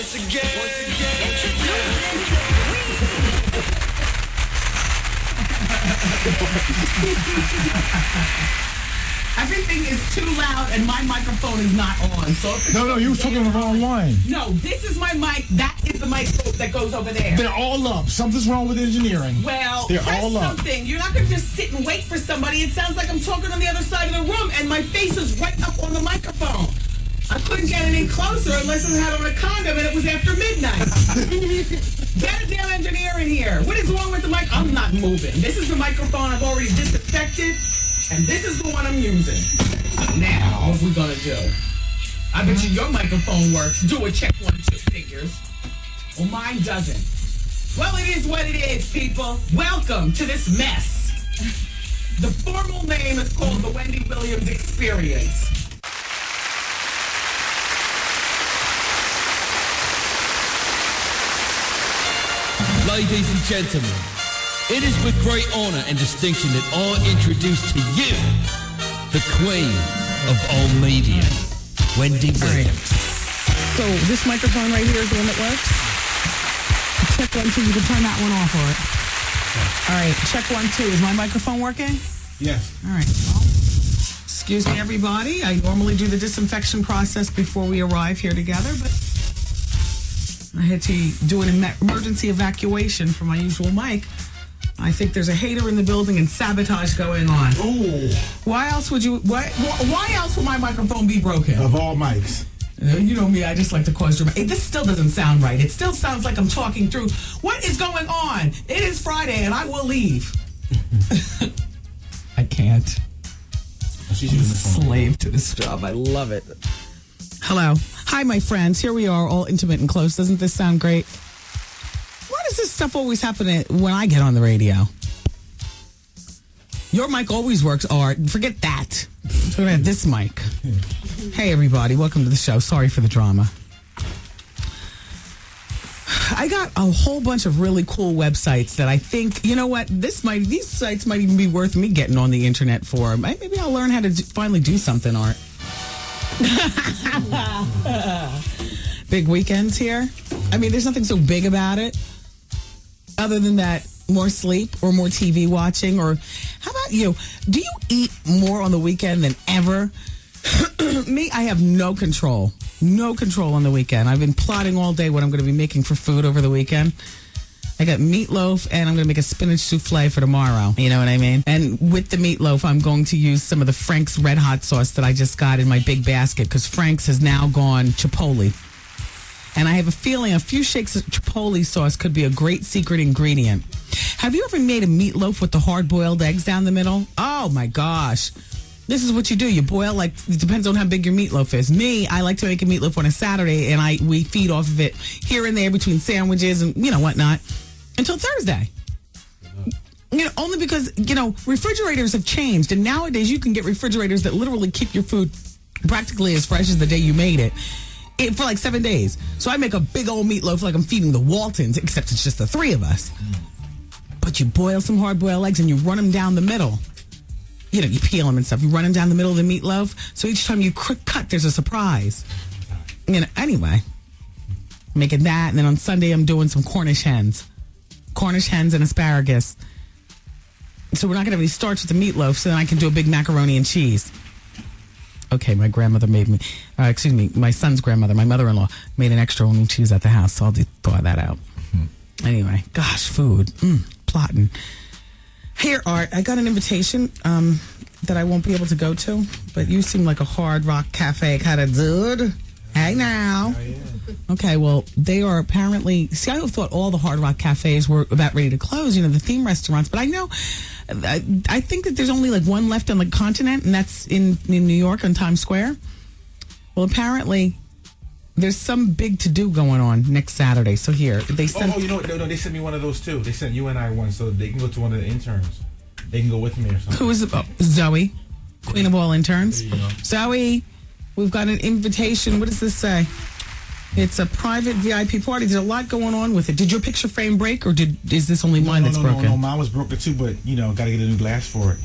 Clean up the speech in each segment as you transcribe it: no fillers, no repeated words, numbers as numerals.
once again. Everything is too loud and my microphone is not on. So No, you were talking on the wrong line. No, this is my mic. That is the mic that goes over there. They're all up. Something's wrong with engineering. Well, they're press all up. something. You're not going to just sit and wait for somebody. It sounds like I'm talking on the other side of the room, and my face is right up on the microphone. I couldn't get any closer unless I had on a condom and it was after midnight. Get a damn engineer in here. What is wrong with the mic? I'm not moving. This is the microphone I've already disinfected, and this is the one I'm using. Now, what we're going to do? I bet you your microphone works. Do a check 1, 2 figures. Well, mine doesn't. Well, it is what it is, people. Welcome to this mess. The formal name is called the Wendy Williams Experience. Ladies and gentlemen, it is with great honor and distinction that I introduce to you the queen of all media, Wendy Williams. So this microphone right here is the one that works? Check 1, 2. You can turn that one off, all right? All right, check 1, 2. Is my microphone working? Yes. All right. Well, excuse me, everybody. I normally do the disinfection process before we arrive here together, but I had to do an emergency evacuation for my usual mic. I think there's a hater in the building and sabotage going on. Oh. Why else would you? Why else would my microphone be broken? Of all mics. You know me, I just like to cause drama. This still doesn't sound right. It still sounds like I'm talking through. What is going on? It is Friday and I will leave. I can't. She's I'm a slave to this job. I love it. Hello. Hi, my friends. Here we are, all intimate and close. Doesn't this sound great? Why does this stuff always happen when I get on the radio? Your mic always works, Art. Forget that. I'm talking about this mic. Hey, everybody. Welcome to the show. Sorry for the drama. I got a whole bunch of really cool websites that I think, you know what, these sites might even be worth me getting on the internet for. Maybe I'll learn how to finally do something, Art. Big weekends here. I mean, there's nothing so big about it other than that more sleep or more TV watching. Or how about you? Do you eat more on the weekend than ever? Me, I have no control on the weekend. I've been plotting all day what I'm going to be making for food over the weekend. I got meatloaf, and I'm going to make a spinach souffle for tomorrow. You know what I mean? And with the meatloaf, I'm going to use some of the Frank's Red Hot sauce that I just got in my big basket, because Frank's has now gone Chipotle. And I have a feeling a few shakes of Chipotle sauce could be a great secret ingredient. Have you ever made a meatloaf with the hard-boiled eggs down the middle? Oh, my gosh. This is what you do. You boil, it depends on how big your meatloaf is. Me, I like to make a meatloaf on a Saturday, and we feed off of it here and there between sandwiches and, whatnot. Until Thursday. Only because, refrigerators have changed. And nowadays you can get refrigerators that literally keep your food practically as fresh as the day you made it for like 7 days. So I make a big old meatloaf like I'm feeding the Waltons, except it's just the 3 of us. But you boil some hard-boiled eggs and you run them down the middle. You peel them and stuff. You run them down the middle of the meatloaf. So each time you cut, there's a surprise. Anyway. Making that. And then on Sunday, I'm doing some Cornish hens. Cornish hens and asparagus. So we're not going to have any starch with the meatloaf, so then I can do a big macaroni and cheese. Okay, my grandmother made me, my son's grandmother, my mother-in-law, made an extra one when she was at the house, so I'll thaw that out. Anyway, gosh, food. Plotting. Here, Art, I got an invitation that I won't be able to go to, but you seem like a Hard Rock Cafe kind of dude. Hey, now. Oh, yeah. Okay, well, they are apparently... See, I thought all the Hard Rock cafes were about ready to close, the theme restaurants. But I know... I think that there's only one left on the continent, and that's in New York on Times Square. Well, apparently, there's some big to-do going on next Saturday. So here, they sent... No, they sent me one of those, too. They sent you and I one, so they can go to one of the interns. They can go with me or something. Who is it? Zoe, queen of all interns. Zoe... We've got an invitation. What does this say? It's a private VIP party. There's a lot going on with it. Did your picture frame break, or is this only mine that's broken? No, mine was broken too, but, got to get a new glass for it.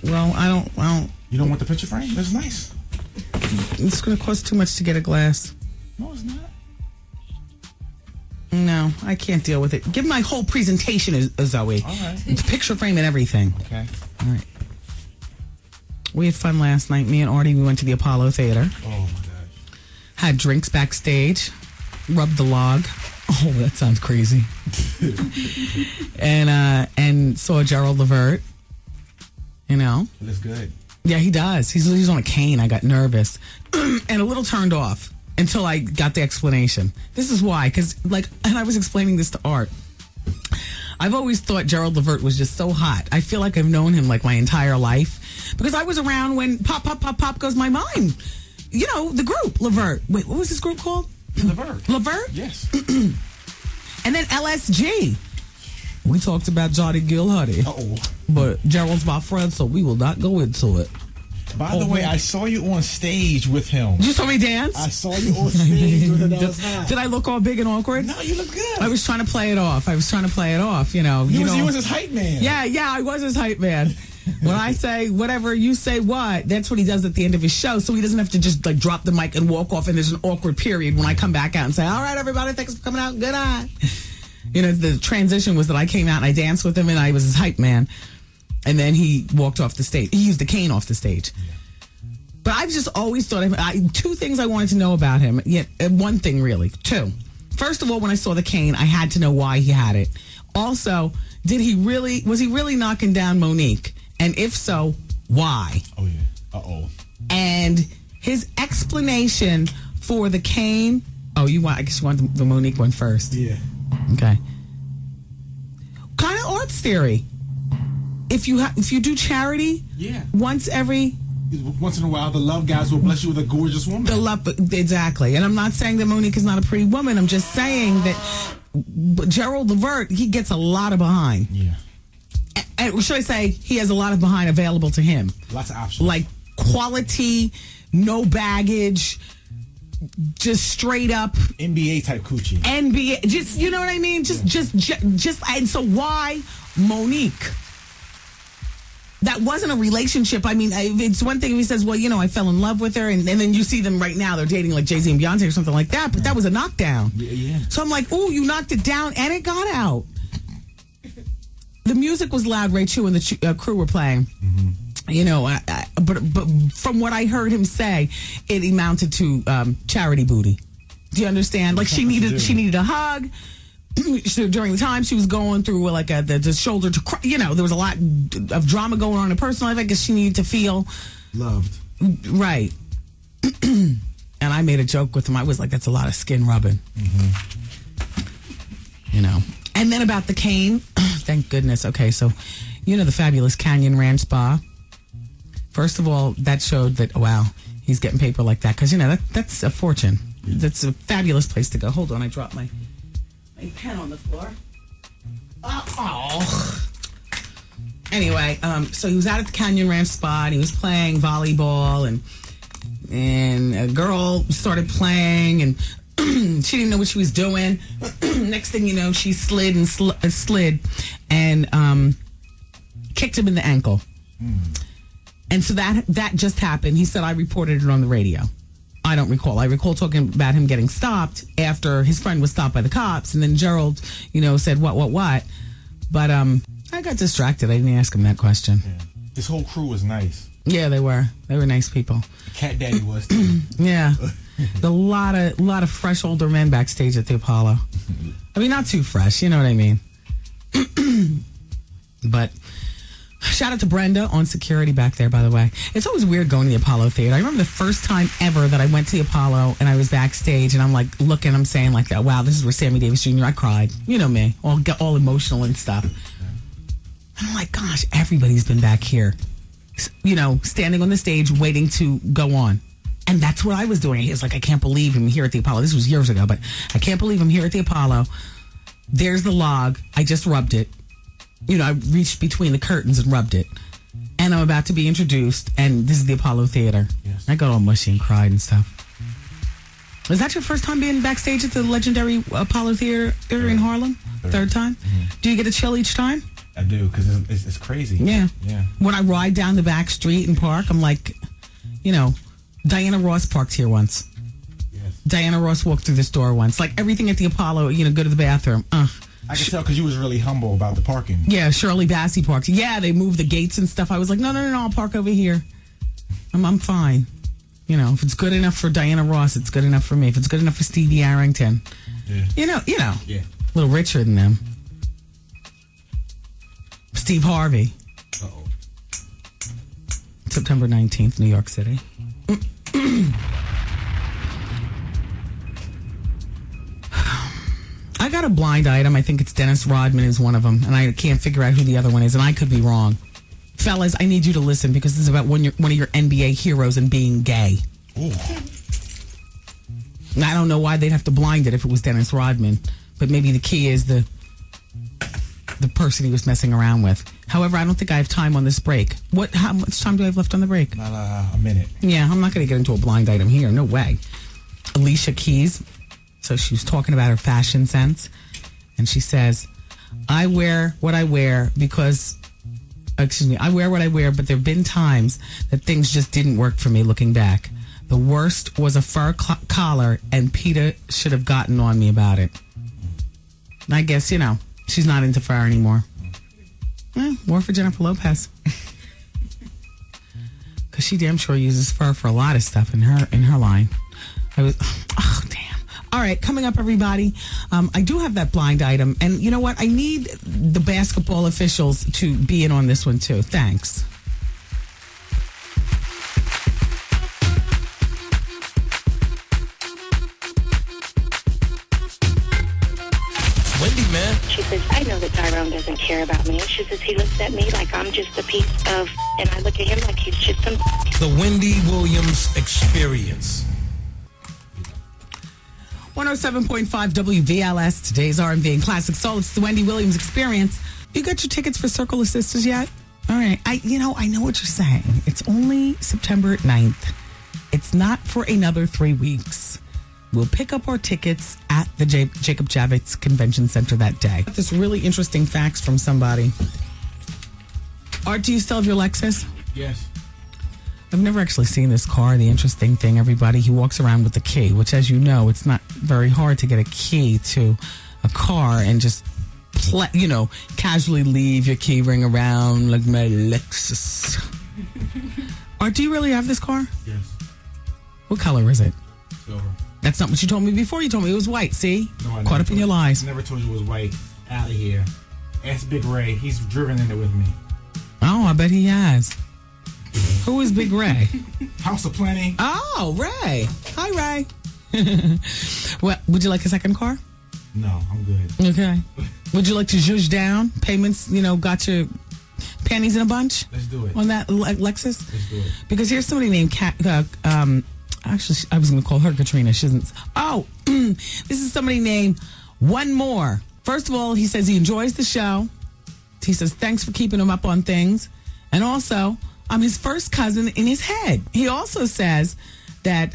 Well, I don't... You don't want the picture frame? That's nice. It's going to cost too much to get a glass. No, it's not. No, I can't deal with it. Give my whole presentation, Zoe. All right. It's picture frame and everything. Okay. All right. We had fun last night. Me and Artie, we went to the Apollo Theater. Oh, my gosh. Had drinks backstage. Rubbed the log. Oh, that sounds crazy. And saw Gerald Levert. You know? It looks good. Yeah, he does. He's on a cane. I got nervous. And a little turned off until I got the explanation. This is why. Because, and I was explaining this to Art. I've always thought Gerald Levert was just so hot. I feel like I've known him my entire life. Because I was around when Pop, Pop, Pop, Pop Goes My Mind. You know, the group, Levert. Wait, what was this group called? Levert. Levert? Yes. And then LSG. We talked about Johnny Gilhuddy. Uh-oh. But Gerald's my friend, so we will not go into it. By the way, I saw you on stage with him. You saw me dance? I saw you on stage with him. That was hot. Did I look all big and awkward? No, you look good. I was trying to play it off. You know. You was his hype man. Yeah, I was his hype man. When I say whatever, you say what, that's what he does at the end of his show, so he doesn't have to just drop the mic and walk off, and there's an awkward period when I come back out and say, all right, everybody, thanks for coming out. Good night. You know, the transition was that I came out and I danced with him, and I was his hype man. And then he walked off the stage. He used the cane off the stage. Yeah. But I've just always thought, two things I wanted to know about him. Yet one thing, really. Two. First of all, when I saw the cane, I had to know why he had it. Also, was he really knocking down Monique? And if so, why? Oh, yeah. Uh-oh. And his explanation for the cane. Oh, I guess you want the Monique one first. Yeah. Okay. Kind of Art's theory. If you do charity, yeah, once in a while, the love guys will bless you with a gorgeous woman. The love, exactly. And I'm not saying that Monique is not a pretty woman. I'm just saying that Gerald Levert, he gets a lot of behind. Yeah. And should I say he has a lot of behind available to him? Lots of options. Like quality, no baggage, just straight up NBA type coochie. NBA, just, you know what I mean? Just, and so why Monique? That wasn't a relationship. I mean, it's one thing if he says, well, you know, I fell in love with her, and then you see them right now, they're dating like Jay-Z and Beyonce or something like that, but that was a knockdown. Yeah. So I'm like, ooh, you knocked it down, and it got out. The music was loud. Ray Chu and the crew were playing. Mm-hmm. You know, but from what I heard him say, it amounted to charity booty. Do you understand? Like she needed a hug. So during the time she was going through the shoulder to cry, you know, there was a lot of drama going on in her personal life. I guess she needed to feel loved. Right. And I made a joke with him. I was like, that's a lot of skin rubbing. Mm-hmm. You know. And then about the cane. Thank goodness. Okay, so you know the fabulous Canyon Ranch Spa. First of all, that showed that, wow, he's getting paper like that. Because, you know, that's a fortune. That's a fabulous place to go. Hold on, I dropped my pen on the floor. Oh. Anyway, so he was out at the Canyon Ranch Spa and he was playing volleyball and a girl started playing and she didn't know what she was doing. Next thing you know, she slid and kicked him in the ankle. And so that just happened. He said, I reported it on the radio. I don't recall. I recall talking about him getting stopped after his friend was stopped by the cops. And then Gerald, you know, said, what? But I got distracted. I didn't ask him that question. Yeah. This whole crew was nice. Yeah, they were. They were nice people. Cat Daddy was too. Yeah. A lot of fresh older men backstage at the Apollo. I mean, not too fresh, you know what I mean. But shout out to Brenda on security back there, by the way. It's always weird going to the Apollo Theater. I remember the first time ever that I went to the Apollo and I was backstage and I'm like looking, I'm saying like, wow, this is where Sammy Davis Jr. I cried. You know me, all emotional and stuff. And I'm like, gosh, everybody's been back here, you know, standing on the stage waiting to go on. And that's what I was doing. He was like, I can't believe I'm here at the Apollo. This was years ago, but I can't believe I'm here at the Apollo. There's the log. I just rubbed it. You know, I reached between the curtains and rubbed it. And I'm about to be introduced, and this is the Apollo Theater. Yes. I got all mushy and cried and stuff. Was that your first time being backstage at the legendary Apollo Theater in Harlem? Third time? Mm-hmm. Do you get a chill each time? I do, because it's crazy. Yeah. Yeah. When I ride down the back street and park, I'm like, you know, Diana Ross parked here once. Yes. Diana Ross walked through this door once. Like everything at the Apollo, go to the bathroom. I could tell because you was really humble about the parking. Yeah, Shirley Bassey parked. Yeah, they moved the gates and stuff. I was like, no, I'll park over here. I'm fine. If it's good enough for Diana Ross, it's good enough for me. If it's good enough for Stevie Arrington, yeah. Yeah. A little richer than them. Steve Harvey. Uh-oh. September 19th, New York City. I got a blind item. I think it's Dennis Rodman is one of them, and I can't figure out who the other one is, and I could be wrong. Fellas, I need you to listen because this is about one of your NBA heroes and being gay. Ooh. I don't know why they'd have to blind it if it was Dennis Rodman, but maybe the key is the person he was messing around with. However, I don't think I have time on this break. How much time do I have left on the break? Not a minute. Yeah, I'm not going to get into a blind item here. No way. Alicia Keys. So she was talking about her fashion sense, and she says, I wear what I wear, but there have been times that things just didn't work for me looking back. The worst was a fur collar, and PETA should have gotten on me about it. I guess, she's not into fur anymore. More for Jennifer Lopez. Because she damn sure uses fur for a lot of stuff in her line. Damn. All right, coming up, everybody. I do have that blind item. And you know what? I need the basketball officials to be in on this one, too. Thanks. Wendy, man. She says, I know that Tyrone doesn't care about me. She says, he looks at me like I'm just a piece of, and I look at him like he's just some. The Wendy Williams Experience. 107.5 WVLS, today's R&B and Classic Soul. It's the Wendy Williams Experience. You got your tickets for Circle of Sisters yet? All right. I know what you're saying. It's only September 9th. It's not for another 3 weeks. We'll pick up our tickets at the Jacob Javits Convention Center that day. This really interesting facts from somebody. Art, do you still have your Lexus? Yes. I've never actually seen this car. The interesting thing, everybody, he walks around with the key, which, as you know, it's not very hard to get a key to a car and just, casually leave your key ring around like my Lexus. Art, do you really have this car? Yes. What color is it? Silver. That's not what you told me before. You told me it was white. See? No, I Caught up in your lies. I never told you it was white. Out of here. Ask Big Ray. He's driven in it with me. Oh, I bet he has. Who is Big Ray? House of Plenty. Oh, Ray. Hi, Ray. Well, would you like a second car? No, I'm good. Okay. Would you like to zhuzh down? Payments, got your panties in a bunch? Let's do it. On that Lexus? Let's do it. Because here's somebody named actually, I was going to call her Katrina. She isn't. Oh, this is somebody named One More. First of all, he says he enjoys the show. He says, thanks for keeping him up on things. And also, I'm his first cousin in his head. He also says that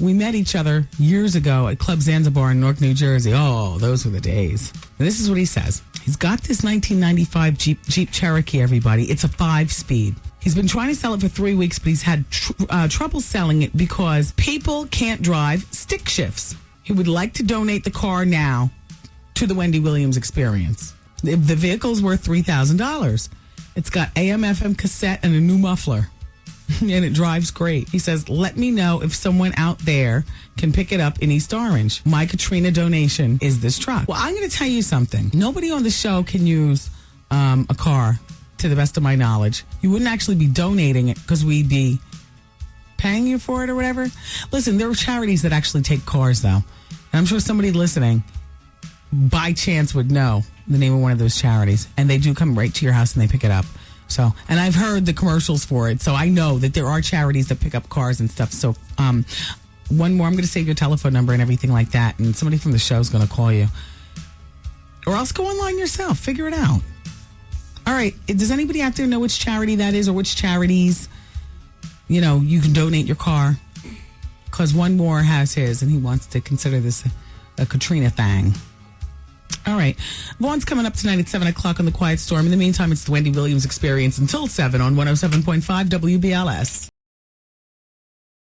we met each other years ago at Club Zanzibar in Newark, New Jersey. Oh, those were the days. And this is what he says. He's got this 1995 Jeep Cherokee, everybody. It's a 5-speed. He's been trying to sell it for 3 weeks, but he's had trouble selling it because people can't drive stick shifts. He would like to donate the car now to the Wendy Williams Experience. The vehicle's worth $3,000. It's got AM/FM cassette and a new muffler, and it drives great. He says, let me know if someone out there can pick it up in East Orange. My Katrina donation is this truck. Well, I'm going to tell you something. Nobody on the show can use a car, to the best of my knowledge. You wouldn't actually be donating it because we'd be paying you for it or whatever. Listen, there are charities that actually take cars, though. And I'm sure somebody listening by chance would know the name of one of those charities, and they do come right to your house and they pick it up. So, and I've heard the commercials for it, so I know that there are charities that pick up cars and stuff. So, one more, I'm going to save your telephone number and everything like that, and somebody from the show is going to call you, or else go online yourself, figure it out. All right, does anybody out there know which charity that is, or which charities you can donate your car? Because One More has his, and he wants to consider this a Katrina thing. All right. Vaughn's coming up tonight at 7 o'clock on The Quiet Storm. In the meantime, it's the Wendy Williams Experience until 7 on 107.5 WBLS.